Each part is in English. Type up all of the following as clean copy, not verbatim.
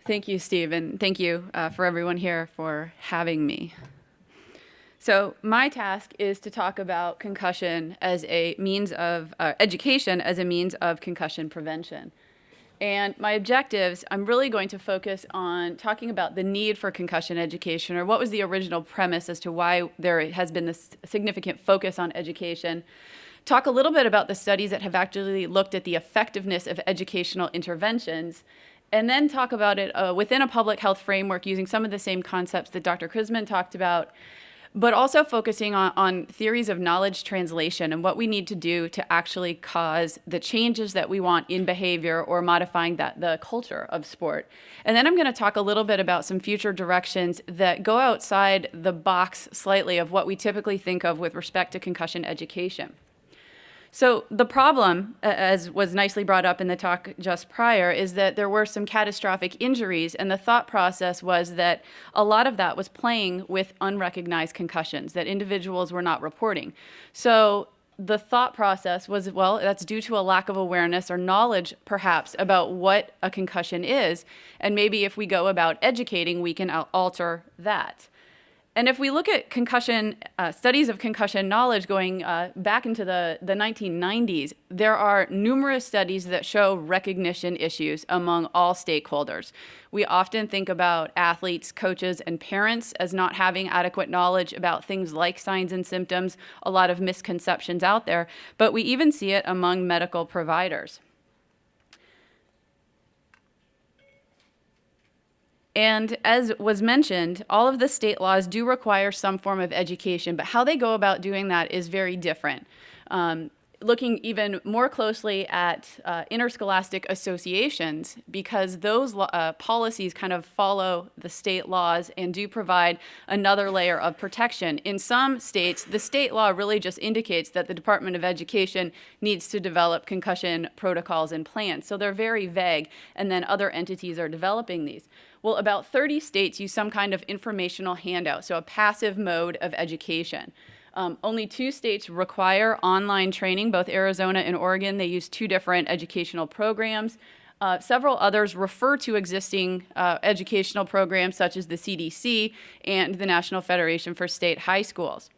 Thank you, Steve, and thank you for everyone here for having me. So my task is to talk about concussion as a means of education as a means of concussion prevention. And my objectives, I'm really going to focus on talking about the need for concussion education, or what was the original premise as to why there has been this significant focus on education. Talk a little bit about the studies that have actually looked at the effectiveness of educational interventions, and then talk about it within a public health framework using some of the same concepts that Dr. Krisman talked about, but also focusing on theories of knowledge translation and what we need to do to actually cause the changes that we want in behavior or modifying the culture of sport. And then I'm going to talk a little bit about some future directions that go outside the box slightly of what we typically think of with respect to concussion education. So the problem, as was nicely brought up in the talk just prior, is that there were some catastrophic injuries, and the thought process was that a lot of that was playing with unrecognized concussions that individuals were not reporting. So the thought process was, well, that's due to a lack of awareness or knowledge, perhaps, about what a concussion is, and maybe if we go about educating, we can alter that. And if we look at concussion, studies of concussion knowledge going back into the 1990s, there are numerous studies that show recognition issues among all stakeholders. We often think about athletes, coaches, and parents as not having adequate knowledge about things like signs and symptoms, a lot of misconceptions out there, but we even see it among medical providers. And as was mentioned, all of the state laws do require some form of education, but how they go about doing that is very different. Looking even more closely at interscholastic associations, because those policies kind of follow the state laws and do provide another layer of protection. In some states, the state law really just indicates that the Department of Education needs to develop concussion protocols and plans. So they're very vague, and then other entities are developing these. Well, about 30 states use some kind of informational handout, so a passive mode of education. Only 2 states require online training, both Arizona and Oregon. They use 2 different educational programs. Several others refer to existing educational programs such as the CDC and the National Federation for State High Schools.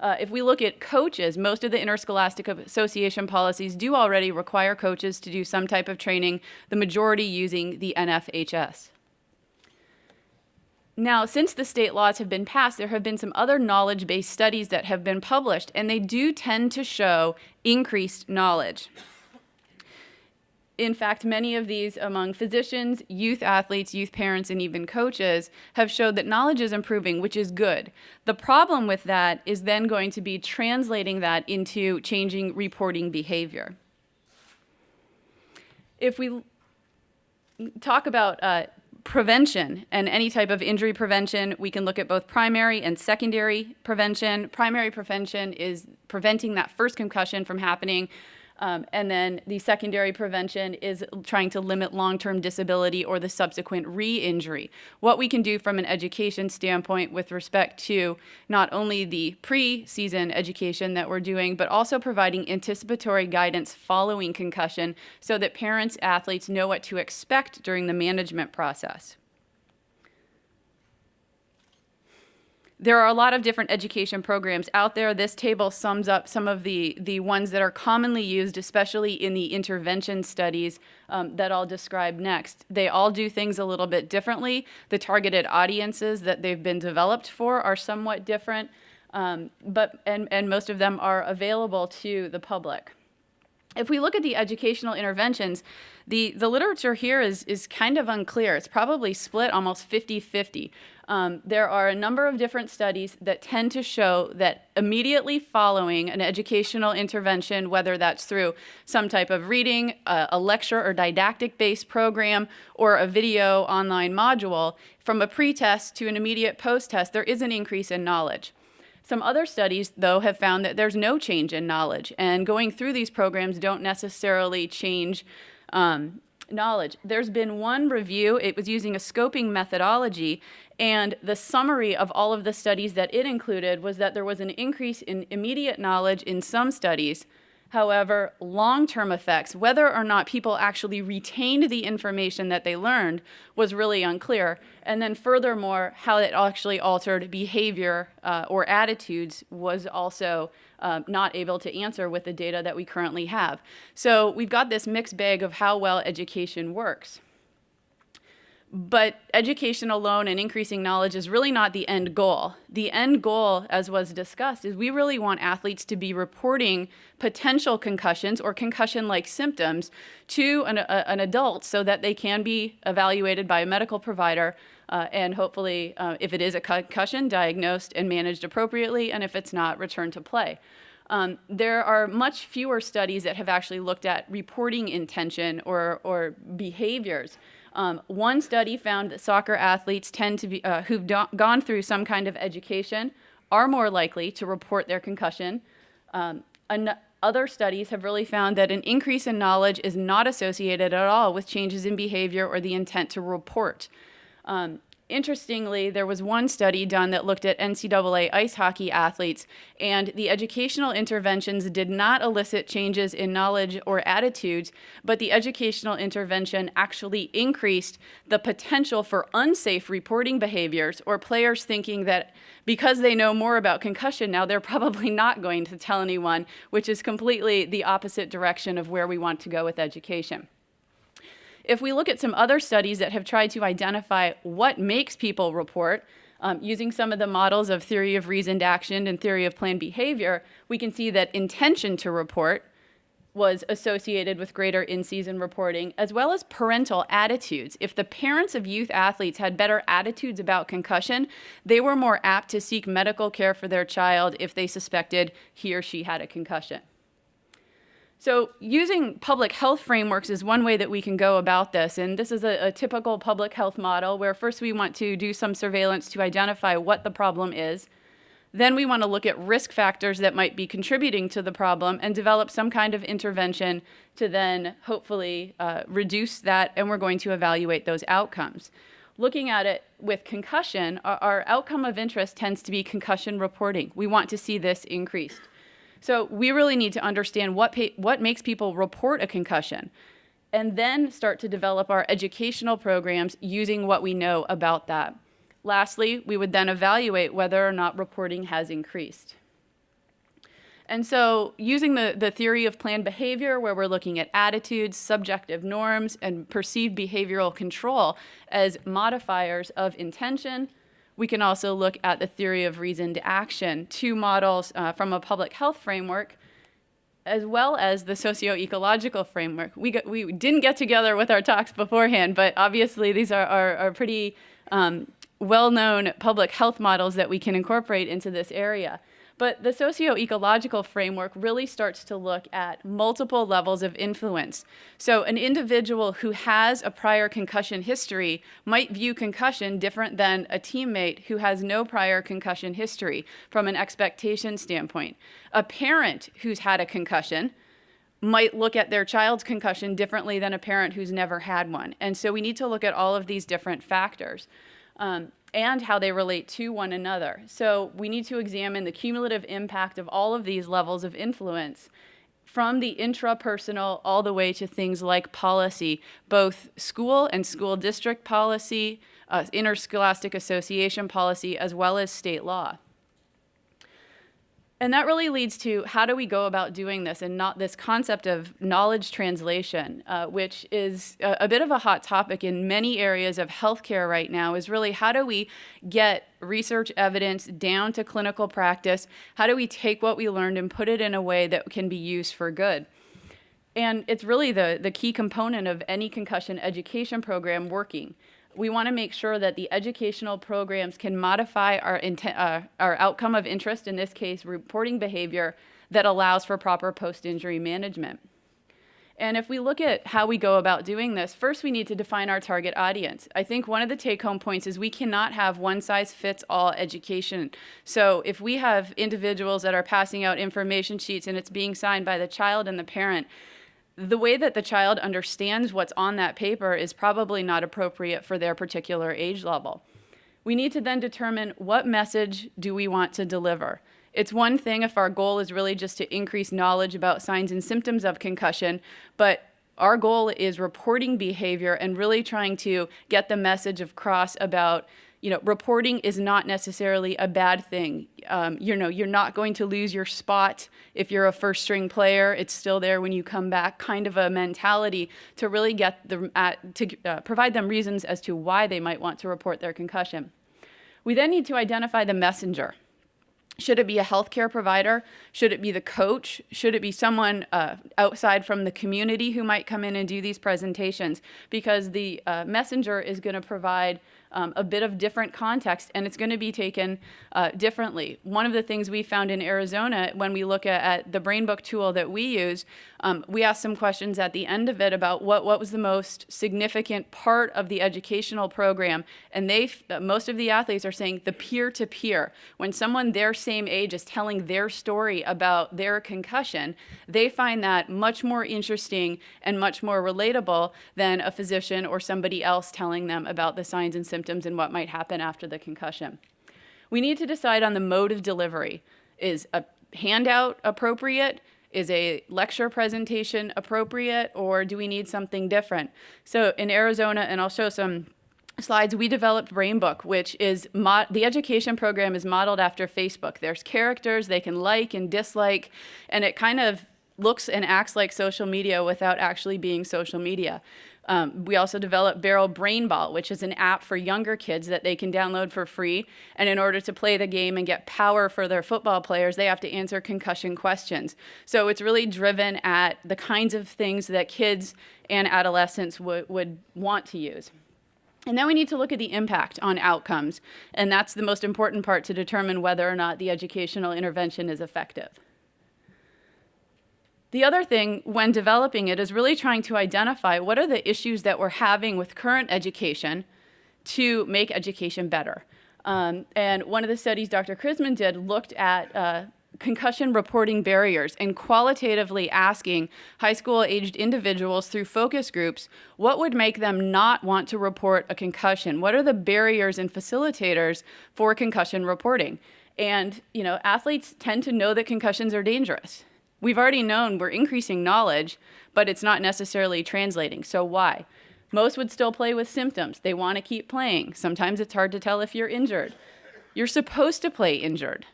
If we look at coaches, most of the interscholastic association policies do already require coaches to do some type of training, the majority using the NFHS. Now, since the state laws have been passed, there have been some other knowledge-based studies that have been published, and they do tend to show increased knowledge. In fact, many of these among physicians, youth athletes, youth parents, and even coaches have showed that knowledge is improving, which is good. The problem with that is then going to be translating that into changing reporting behavior. If we talk about prevention and any type of injury prevention, we can look at both primary and secondary prevention. Primary prevention is preventing that first concussion from happening, and then the secondary prevention is trying to limit long-term disability or the subsequent re-injury. What we can do from an education standpoint with respect to not only the pre-season education that we're doing, but also providing anticipatory guidance following concussion so that parents, athletes know what to expect during the management process. There are a lot of different education programs out there. This table sums up some of the ones that are commonly used, especially in the intervention studies that I'll describe next. They all do things a little bit differently. The targeted audiences that they've been developed for are somewhat different, but most of them are available to the public. If we look at the educational interventions, the literature here is kind of unclear. It's probably split almost 50-50. There are a number of different studies that tend to show that immediately following an educational intervention, whether that's through some type of reading, a lecture or didactic-based program, or a video online module, from a pre-test to an immediate post-test, there is an increase in knowledge. Some other studies, though, have found that there's no change in knowledge, and going through these programs don't necessarily change knowledge. There's been one review, it was using a scoping methodology, and the summary of all of the studies that it included was that there was an increase in immediate knowledge in some studies. However, long-term effects, whether or not people actually retained the information that they learned, was really unclear. And then furthermore, how it actually altered behavior or attitudes was also not able to answer with the data that we currently have. So we've got this mixed bag of how well education works. But education alone and increasing knowledge is really not the end goal. The end goal, as was discussed, is we really want athletes to be reporting potential concussions or concussion-like symptoms to an adult so that they can be evaluated by a medical provider and hopefully, if it is a concussion, diagnosed and managed appropriately, and if it's not, returned to play. There are much fewer studies that have actually looked at reporting intention or behaviors. One study found that soccer athletes tend to be, who've gone through some kind of education are more likely to report their concussion. Other studies have really found that an increase in knowledge is not associated at all with changes in behavior or the intent to report. Interestingly, there was one study done that looked at NCAA ice hockey athletes, and the educational interventions did not elicit changes in knowledge or attitudes, but the educational intervention actually increased the potential for unsafe reporting behaviors or players thinking that because they know more about concussion now, they're probably not going to tell anyone, which is completely the opposite direction of where we want to go with education. If we look at some other studies that have tried to identify what makes people report, using some of the models of theory of reasoned action and theory of planned behavior, we can see that intention to report was associated with greater in-season reporting, as well as parental attitudes. If the parents of youth athletes had better attitudes about concussion, they were more apt to seek medical care for their child if they suspected he or she had a concussion. So using public health frameworks is one way that we can go about this, and this is a typical public health model where first we want to do some surveillance to identify what the problem is. Then we want to look at risk factors that might be contributing to the problem and develop some kind of intervention to then hopefully reduce that, and we're going to evaluate those outcomes. Looking at it with concussion, our outcome of interest tends to be concussion reporting. We want to see this increased. So we really need to understand what makes people report a concussion, and then start to develop our educational programs using what we know about that. Lastly, we would then evaluate whether or not reporting has increased. And so using the theory of planned behavior, where we're looking at attitudes, subjective norms, and perceived behavioral control as modifiers of intention, we can also look at the theory of reasoned action, two models from a public health framework, as well as the socio-ecological framework. We didn't get together with our talks beforehand, but obviously these are pretty well-known public health models that we can incorporate into this area. But the socio-ecological framework really starts to look at multiple levels of influence. So an individual who has a prior concussion history might view concussion different than a teammate who has no prior concussion history from an expectation standpoint. A parent who's had a concussion might look at their child's concussion differently than a parent who's never had one. And so we need to look at all of these different factors. And how they relate to one another. So we need to examine the cumulative impact of all of these levels of influence, from the intrapersonal all the way to things like policy, both school and school district policy, interscholastic association policy, as well as state law. And that really leads to how do we go about doing this, and not this concept of knowledge translation, which is a bit of a hot topic in many areas of healthcare right now, is really how do we get research evidence down to clinical practice? How do we take what we learned and put it in a way that can be used for good? And it's really the key component of any concussion education program working. We want to make sure that the educational programs can modify our outcome of interest, in this case, reporting behavior, that allows for proper post-injury management. And if we look at how we go about doing this, first we need to define our target audience. I think one of the take-home points is we cannot have one-size-fits-all education. So if we have individuals that are passing out information sheets and it's being signed by the child and the parent, the way that the child understands what's on that paper is probably not appropriate for their particular age level. We need to then determine what message do we want to deliver. It's one thing if our goal is really just to increase knowledge about signs and symptoms of concussion, but our goal is reporting behavior and really trying to get the message across about, reporting is not necessarily a bad thing. You're not going to lose your spot if you're a first string player. It's still there when you come back, kind of a mentality to really get provide them reasons as to why they might want to report their concussion. We then need to identify the messenger. Should it be a healthcare provider? Should it be the coach? Should it be someone outside from the community who might come in and do these presentations? Because the messenger is going to provide a bit of different context, and it's going to be taken differently. One of the things we found in Arizona when we look at the BrainBook tool that we use, we asked some questions at the end of it about what was the most significant part of the educational program, and most of the athletes are saying the peer-to-peer. When someone their same age is telling their story about their concussion, they find that much more interesting and much more relatable than a physician or somebody else telling them about the signs and symptoms and what might happen after the concussion. We need to decide on the mode of delivery. Is a handout appropriate? Is a lecture presentation appropriate? Or do we need something different? So in Arizona, and I'll show some slides, we developed BrainBook, which is the education program is modeled after Facebook. There's characters they can like and dislike, and it kind of looks and acts like social media without actually being social media. We also developed Barrel Brain Ball, which is an app for younger kids that they can download for free. And in order to play the game and get power for their football players, they have to answer concussion questions. So it's really driven at the kinds of things that kids and adolescents would want to use. And then we need to look at the impact on outcomes. And that's the most important part to determine whether or not the educational intervention is effective. The other thing when developing it is really trying to identify what are the issues that we're having with current education to make education better. And one of the studies Dr. Krisman did looked at concussion reporting barriers and qualitatively asking high school aged individuals through focus groups what would make them not want to report a concussion. What are the barriers and facilitators for concussion reporting? And athletes tend to know that concussions are dangerous. We've already known we're increasing knowledge, but it's not necessarily translating. So why? Most would still play with symptoms. They want to keep playing. Sometimes it's hard to tell if you're injured. You're supposed to play injured.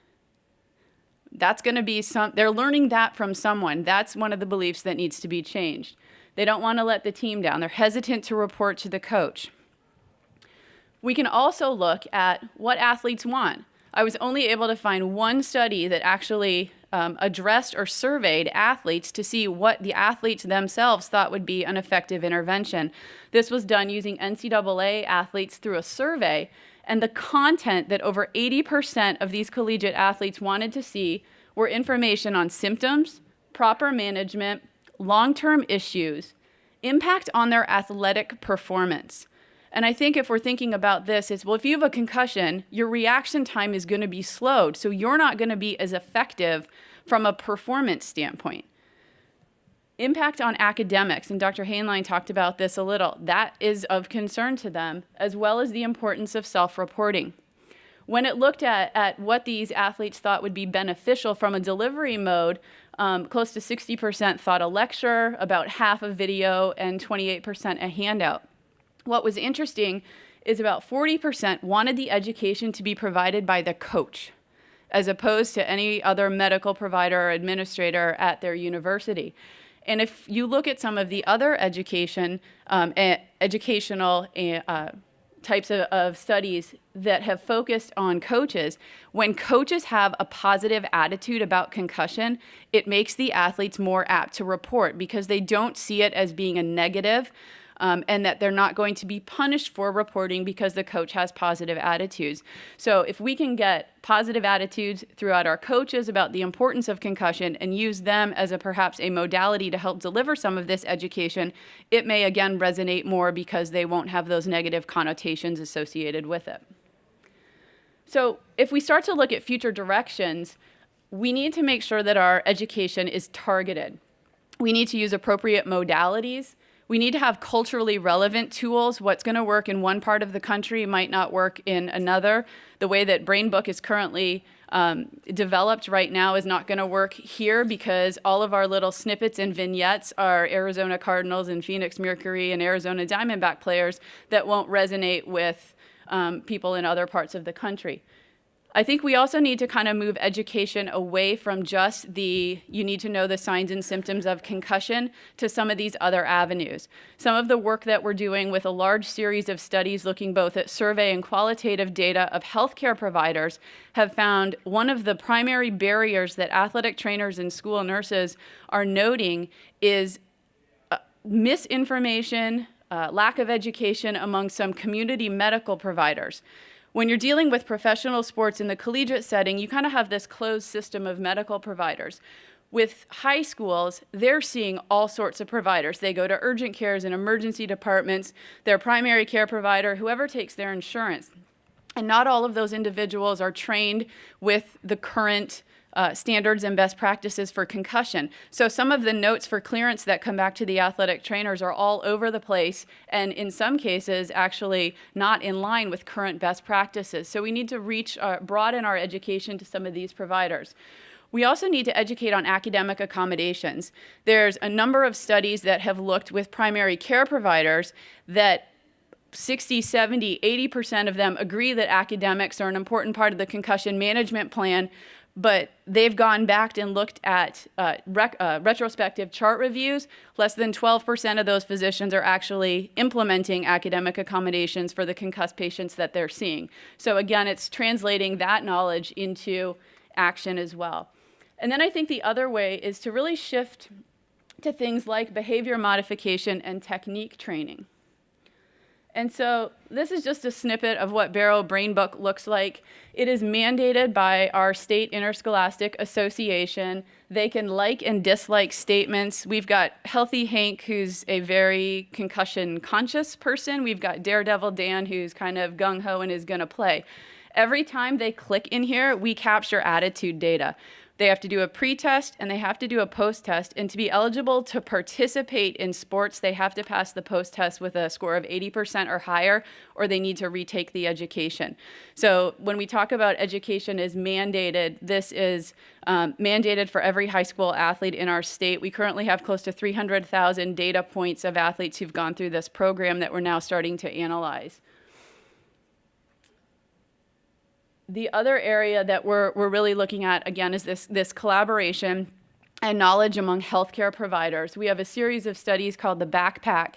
That's going to be they're learning that from someone. That's one of the beliefs that needs to be changed. They don't want to let the team down. They're hesitant to report to the coach. We can also look at what athletes want. I was only able to find one study that actually addressed or surveyed athletes to see what the athletes themselves thought would be an effective intervention. This was done using NCAA athletes through a survey, and the content that over 80% of these collegiate athletes wanted to see were information on symptoms, proper management, long-term issues, impact on their athletic performance. And I think if we're thinking about this, it's, well, if you have a concussion, your reaction time is going to be slowed, so you're not going to be as effective from a performance standpoint. Impact on academics, and Dr. Hainline talked about this a little, that is of concern to them, as well as the importance of self-reporting. When it looked at what these athletes thought would be beneficial from a delivery mode, close to 60% thought a lecture, about half a video, and 28% a handout. What was interesting is about 40% wanted the education to be provided by the coach, as opposed to any other medical provider or administrator at their university. And if you look at some of the other educational types of studies that have focused on coaches, when coaches have a positive attitude about concussion, it makes the athletes more apt to report because they don't see it as being a negative, and that they're not going to be punished for reporting because the coach has positive attitudes. So if we can get positive attitudes throughout our coaches about the importance of concussion and use them as perhaps a modality to help deliver some of this education, it may again resonate more because they won't have those negative connotations associated with it. So if we start to look at future directions, we need to make sure that our education is targeted. We need to use appropriate modalities. We need to have culturally relevant tools. What's going to work in one part of the country might not work in another. The way that BrainBook is currently developed right now is not going to work here because all of our little snippets and vignettes are Arizona Cardinals and Phoenix Mercury and Arizona Diamondback players that won't resonate with people in other parts of the country. I think we also need to kind of move education away from just you need to know the signs and symptoms of concussion to some of these other avenues. Some of the work that we're doing with a large series of studies looking both at survey and qualitative data of healthcare providers have found one of the primary barriers that athletic trainers and school nurses are noting is misinformation, lack of education among some community medical providers. When you're dealing with professional sports in the collegiate setting, you kind of have this closed system of medical providers. With high schools, they're seeing all sorts of providers. They go to urgent cares and emergency departments, their primary care provider, whoever takes their insurance. And not all of those individuals are trained with the current standards and best practices for concussion. So some of the notes for clearance that come back to the athletic trainers are all over the place, and in some cases actually not in line with current best practices. So we need to broaden our education to some of these providers. We also need to educate on academic accommodations. There's a number of studies that have looked with primary care providers that 60, 70, 80% of them agree that academics are an important part of the concussion management plan, but they've gone back and looked at retrospective chart reviews. Less than 12% of those physicians are actually implementing academic accommodations for the concussed patients that they're seeing. So again, it's translating that knowledge into action as well. And then I think the other way is to really shift to things like behavior modification and technique training. And so this is just a snippet of what Barrow Brain Book looks like. It is mandated by our state interscholastic association. They can like and dislike statements. We've got Healthy Hank, who's a very concussion conscious person. We've got Daredevil Dan, who's kind of gung-ho and is going to play. Every time they click in here, we capture attitude data. They have to do a pre-test and they have to do a post-test. And to be eligible to participate in sports, they have to pass the post-test with a score of 80% or higher, or they need to retake the education. So when we talk about education is mandated, this is mandated for every high school athlete in our state. We currently have close to 300,000 data points of athletes who've gone through this program that we're now starting to analyze. The other area that we're really looking at, again, is this collaboration and knowledge among healthcare providers. We have a series of studies called the BAKPAC,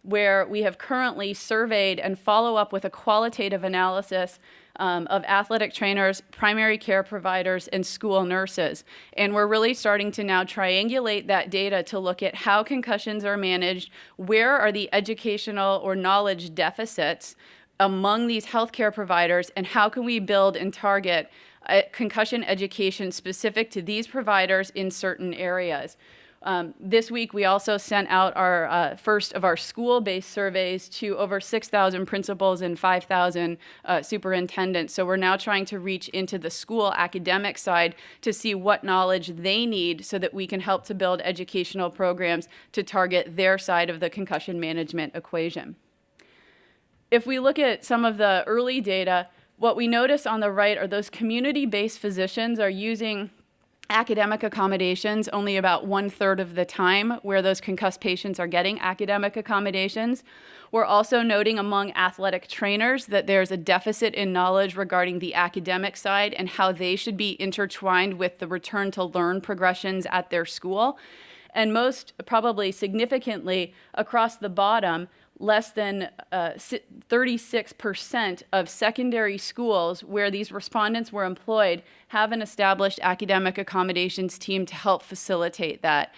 where we have currently surveyed and follow up with a qualitative analysis of athletic trainers, primary care providers, and school nurses. And we're really starting to now triangulate that data to look at how concussions are managed, where are the educational or knowledge deficits among these healthcare providers, and how can we build and target concussion education specific to these providers in certain areas. This week, we also sent out our first of our school-based surveys to over 6,000 principals and 5,000 superintendents. So we're now trying to reach into the school academic side to see what knowledge they need so that we can help to build educational programs to target their side of the concussion management equation. If we look at some of the early data, what we notice on the right are those community-based physicians are using academic accommodations only about 1/3 of the time where those concussed patients are getting academic accommodations. We're also noting among athletic trainers that there's a deficit in knowledge regarding the academic side and how they should be intertwined with the return to learn progressions at their school. And most probably significantly across the bottom, less than 36% of secondary schools where these respondents were employed have an established academic accommodations team to help facilitate that.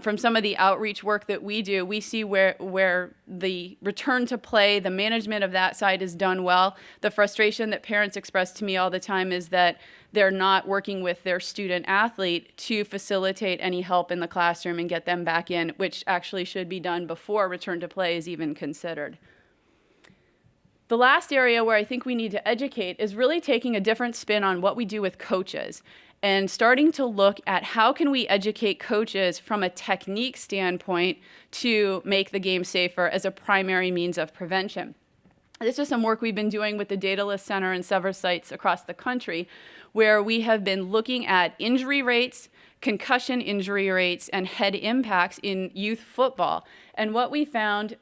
From some of the outreach work that we do, we see where the return to play, the management of that side is done well. The frustration that parents express to me all the time is that they're not working with their student athlete to facilitate any help in the classroom and get them back in, which actually should be done before return to play is even considered. The last area where I think we need to educate is really taking a different spin on what we do with coaches and starting to look at how can we educate coaches from a technique standpoint to make the game safer as a primary means of prevention. This is some work we've been doing with the Dataless Center and several sites across the country, where we have been looking at injury rates, concussion injury rates, and head impacts in youth football. And what we found,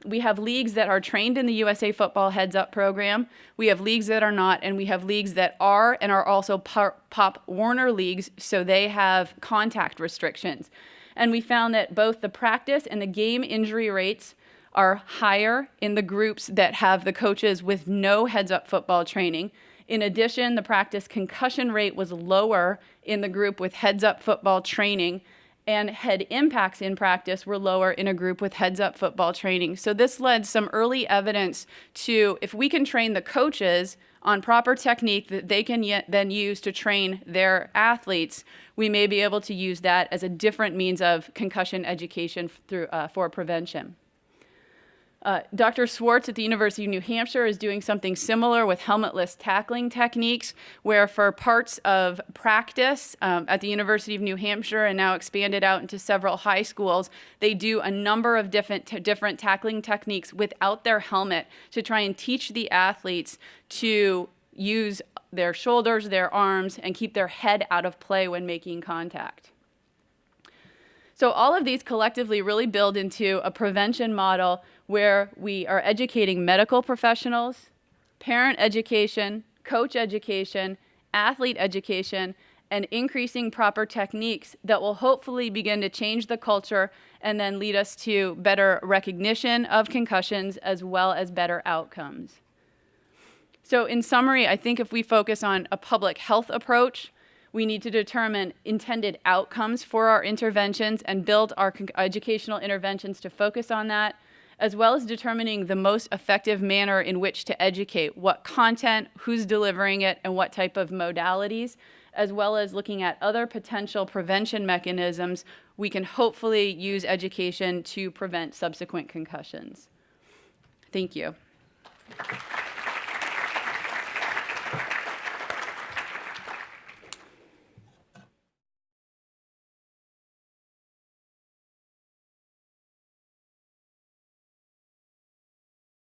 we have leagues that are trained in the USA Football Heads Up program, we have leagues that are not, and we have leagues that are and are also Pop Warner leagues, so they have contact restrictions. And we found that both the practice and the game injury rates are higher in the groups that have the coaches with no heads-up football training. In addition, the practice concussion rate was lower in the group with heads-up football training, and head impacts in practice were lower in a group with heads-up football training. So this led some early evidence to, if we can train the coaches on proper technique that they can then use to train their athletes, we may be able to use that as a different means of concussion education for prevention. Dr. Swartz at the University of New Hampshire is doing something similar with helmetless tackling techniques, where for parts of practice at the University of New Hampshire and now expanded out into several high schools, they do a number of different tackling techniques without their helmet to try and teach the athletes to use their shoulders, their arms, and keep their head out of play when making contact. So all of these collectively really build into a prevention model where we are educating medical professionals, parent education, coach education, athlete education, and increasing proper techniques that will hopefully begin to change the culture and then lead us to better recognition of concussions as well as better outcomes. So in summary, I think if we focus on a public health approach, we need to determine intended outcomes for our interventions and build our educational interventions to focus on that, as well as determining the most effective manner in which to educate, what content, who's delivering it, and what type of modalities, as well as looking at other potential prevention mechanisms we can hopefully use education to prevent subsequent concussions. Thank you.